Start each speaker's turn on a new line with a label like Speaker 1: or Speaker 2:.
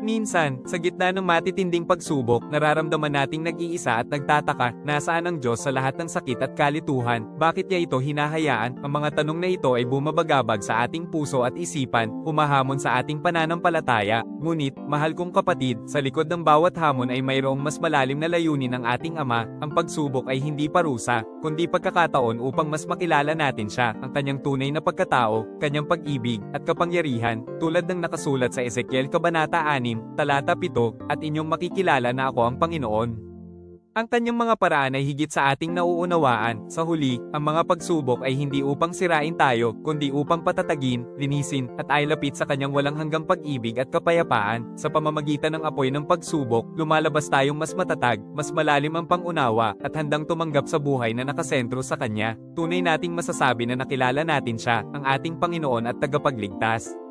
Speaker 1: Minsan, sa gitna ng matitinding pagsubok, nararamdaman nating nag-iisa at nagtataka, nasaan ang Diyos sa lahat ng sakit at kalituhan? Bakit niya ito hinahayaan? Ang mga tanong na ito ay bumabagabag sa ating puso at isipan, humahamon sa ating pananampalataya. Ngunit, mahal kong kapatid, sa likod ng bawat hamon ay mayroong mas malalim na layunin ng ating Ama. Ang pagsubok ay hindi parusa, kundi pagkakataon upang mas makilala natin siya, ang kanyang tunay na pagkatao, kanyang pag-ibig, at kapangyarihan, tulad ng nakasulat sa Ezekiel Kabanata 6, talata 7, at inyong makikilala na ako ang Panginoon. Ang kanyang mga paraan ay higit sa ating nauunawaan. Sa huli, ang mga pagsubok ay hindi upang sirain tayo, kundi upang patatagin, linisin, at ailapit sa kanyang walang hanggang pag-ibig at kapayapaan. Sa pamamagitan ng apoy ng pagsubok, lumalabas tayong mas matatag, mas malalim ang pangunawa, at handang tumanggap sa buhay na nakasentro sa kanya. Tunay nating masasabi na nakilala natin siya, ang ating Panginoon at tagapagligtas.